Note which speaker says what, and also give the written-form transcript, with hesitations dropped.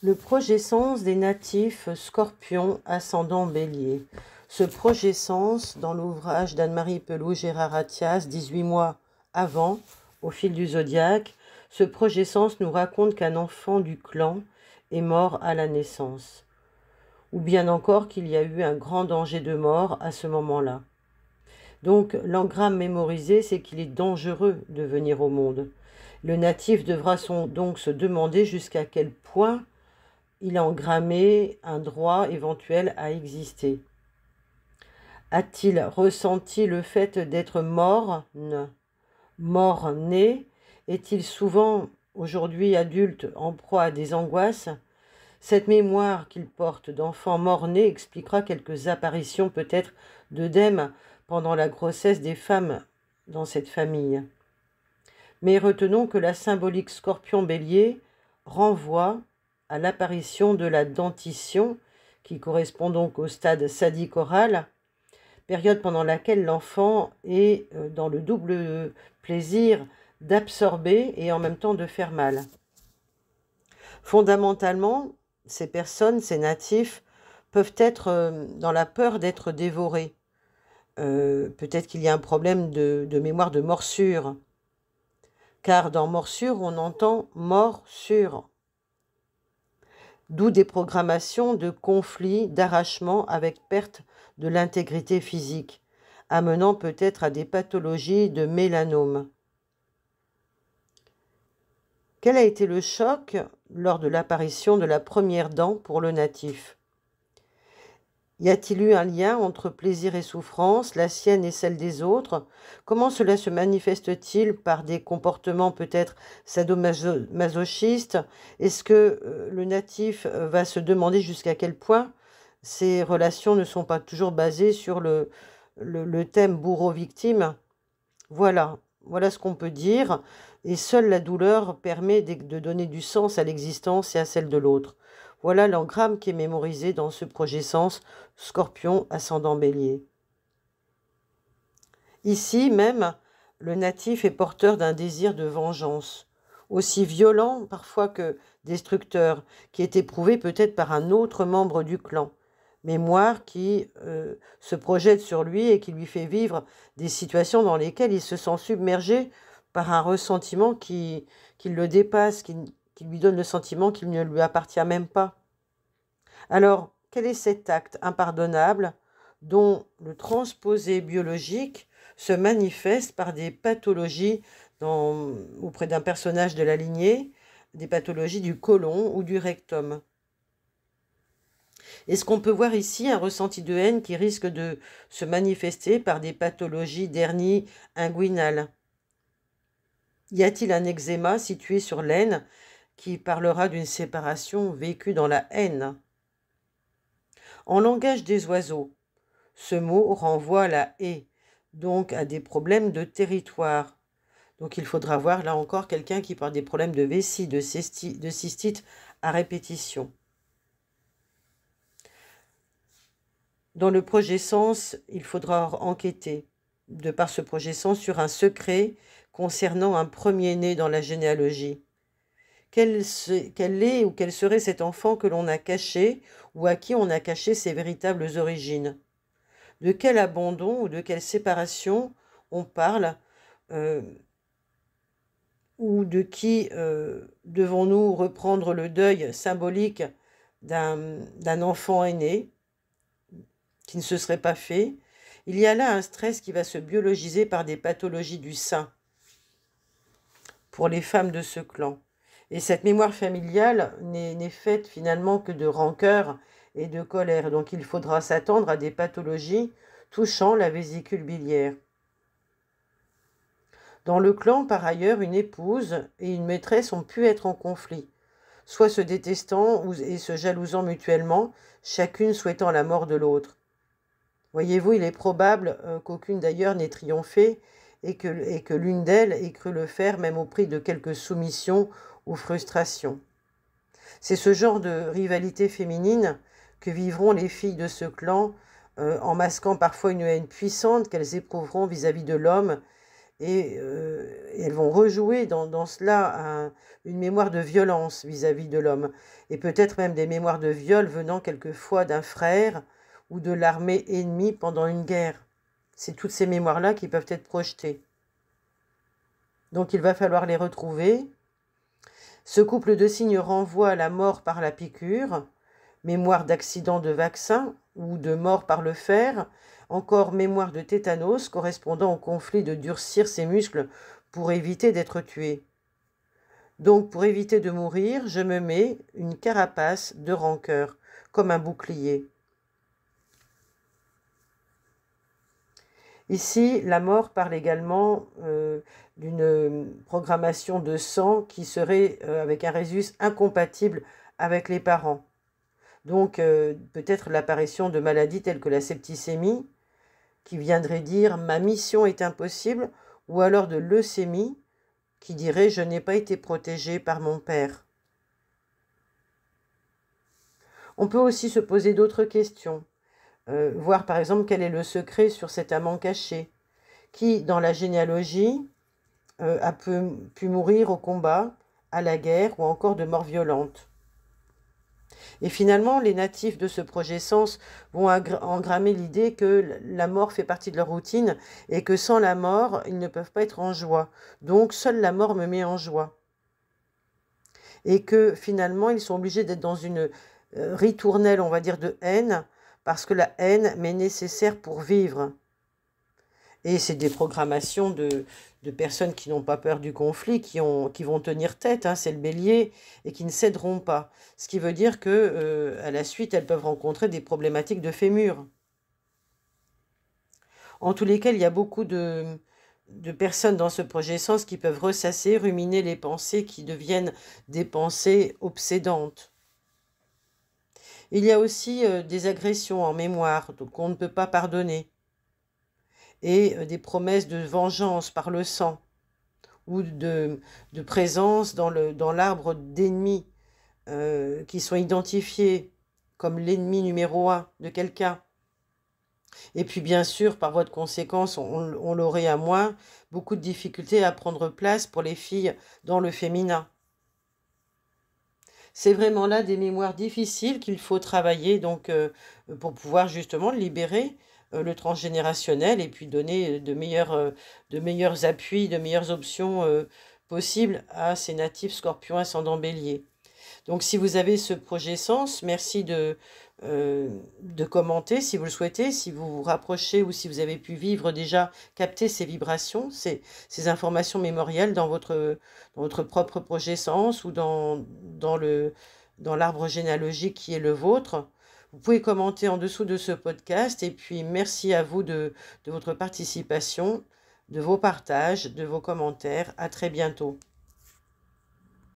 Speaker 1: Le projet-sens des natifs Scorpions ascendant Bélier. Ce projet-sens, dans l'ouvrage d'Anne-Marie Pelloux-Gérard Attias, 18 mois avant, au fil du zodiaque, ce projet-sens nous raconte qu'un enfant du clan est mort à la naissance, ou bien encore qu'il y a eu un grand danger de mort à ce moment-là. Donc l'engramme mémorisé, c'est qu'il est dangereux de venir au monde. Le natif devra donc se demander jusqu'à quel point il a engrammé un droit éventuel à exister. A-t-il ressenti le fait d'être mort-né? Est-il souvent, aujourd'hui adulte, en proie à des angoisses? Cette mémoire qu'il porte d'enfant mort-né expliquera quelques apparitions peut-être d'œdème pendant la grossesse des femmes dans cette famille. Mais retenons que la symbolique Scorpion-Bélier renvoie à l'apparition de la dentition, qui correspond donc au stade sadique oral, période pendant laquelle l'enfant est dans le double plaisir d'absorber et en même temps de faire mal. Fondamentalement, ces personnes, ces natifs, peuvent être dans la peur d'être dévorés. Peut-être qu'il y a un problème de mémoire de morsure, car dans morsure, on entend mort sûr. D'où des programmations de conflits, d'arrachement avec perte de l'intégrité physique, amenant peut-être à des pathologies de mélanome. Quel a été le choc lors de l'apparition de la première dent pour le natif? Y a-t-il eu un lien entre plaisir et souffrance, la sienne et celle des autres? Comment cela se manifeste-t-il par des comportements peut-être sadomasochistes? Est-ce que le natif va se demander jusqu'à quel point ces relations ne sont pas toujours basées sur le thème bourreau-victime? Voilà ce qu'on peut dire. Et seule la douleur permet de donner du sens à l'existence et à celle de l'autre. Voilà l'engramme qui est mémorisé dans ce projet-sens Scorpion ascendant Bélier. Ici même, le natif est porteur d'un désir de vengeance, aussi violent parfois que destructeur, qui est éprouvé peut-être par un autre membre du clan. Mémoire qui se projette sur lui et qui lui fait vivre des situations dans lesquelles il se sent submergé par un ressentiment qui le dépasse, qui lui donne le sentiment qu'il ne lui appartient même pas. Alors, quel est cet acte impardonnable dont le transposé biologique se manifeste par des pathologies auprès d'un personnage de la lignée, des pathologies du côlon ou du rectum? Est-ce qu'on peut voir ici un ressenti de haine qui risque de se manifester par des pathologies d'hernie inguinale? Y a-t-il un eczéma situé sur l'aine qui parlera d'une séparation vécue dans la haine? En langage des oiseaux, ce mot renvoie à la haie, donc à des problèmes de territoire. Donc il faudra voir là encore quelqu'un qui parle des problèmes de vessie, de cystite à répétition. Dans le projet-sens, il faudra enquêter, de par ce projet-sens, sur un secret concernant un premier-né dans la généalogie. Quel est ou quel serait cet enfant que l'on a caché ou à qui on a caché ses véritables origines? De quel abandon ou de quelle séparation on parle ou de qui devons-nous reprendre le deuil symbolique d'un enfant aîné qui ne se serait pas fait? Il y a là un stress qui va se biologiser par des pathologies du sein pour les femmes de ce clan. Et cette mémoire familiale n'est faite finalement que de rancœur et de colère. Donc il faudra s'attendre à des pathologies touchant la vésicule biliaire. Dans le clan, par ailleurs, une épouse et une maîtresse ont pu être en conflit, soit se détestant et se jalousant mutuellement, chacune souhaitant la mort de l'autre. Voyez-vous, il est probable qu'aucune d'ailleurs n'ait triomphé et que l'une d'elles ait cru le faire, même au prix de quelques soumissions ou frustrations. C'est ce genre de rivalité féminine que vivront les filles de ce clan, en masquant parfois une haine puissante qu'elles éprouveront vis-à-vis de l'homme et elles vont rejouer dans cela une mémoire de violence vis-à-vis de l'homme, et peut-être même des mémoires de viol venant quelquefois d'un frère ou de l'armée ennemie pendant une guerre. C'est toutes ces mémoires-là qui peuvent être projetées. Donc il va falloir les retrouver. Ce couple de signes renvoie à la mort par la piqûre, mémoire d'accident de vaccin ou de mort par le fer, encore mémoire de tétanos correspondant au conflit de durcir ses muscles pour éviter d'être tué. Donc pour éviter de mourir, je me mets une carapace de rancœur, comme un bouclier. Ici, la mort parle également d'une programmation de sang qui serait avec un résus incompatible avec les parents. Donc peut-être l'apparition de maladies telles que la septicémie, qui viendrait dire « ma mission est impossible », ou alors de leucémie, qui dirait « je n'ai pas été protégé par mon père ». On peut aussi se poser d'autres questions, voir par exemple quel est le secret sur cet amant caché, qui dans la généalogie a pu mourir au combat, à la guerre ou encore de mort violente. Et finalement, les natifs de ce projet Sens vont engrammer l'idée que la mort fait partie de leur routine et que sans la mort, ils ne peuvent pas être en joie. Donc, seule la mort me met en joie. Et que finalement, ils sont obligés d'être dans une ritournelle, on va dire, de haine, parce que la haine m'est nécessaire pour vivre. Et c'est des programmations de personnes qui n'ont pas peur du conflit, qui vont tenir tête, hein, c'est le bélier, et qui ne céderont pas. Ce qui veut dire que à la suite, elles peuvent rencontrer des problématiques de fémur. En tous les cas, il y a beaucoup de personnes dans ce projet Sens qui peuvent ressasser, ruminer les pensées qui deviennent des pensées obsédantes. Il y a aussi des agressions en mémoire qu'on ne peut pas pardonner, et des promesses de vengeance par le sang, ou de présence dans l'arbre d'ennemis qui sont identifiés comme l'ennemi numéro 1 de quelqu'un. Et puis bien sûr, par voie de conséquence, on l'aurait à moins, beaucoup de difficultés à prendre place pour les filles dans le féminin. C'est vraiment là des mémoires difficiles qu'il faut travailler donc, pour pouvoir justement libérer le transgénérationnel et puis donner de meilleurs appuis, de meilleures options possibles à ces natifs scorpions ascendant bélier. Donc si vous avez ce projet Sens, merci de commenter si vous le souhaitez, si vous vous rapprochez ou si vous avez pu vivre déjà, capter ces vibrations, ces informations mémorielles dans votre propre projet Sens ou dans l'arbre généalogique qui est le vôtre. Vous pouvez commenter en dessous de ce podcast et puis merci à vous de votre participation, de vos partages, de vos commentaires. À très bientôt.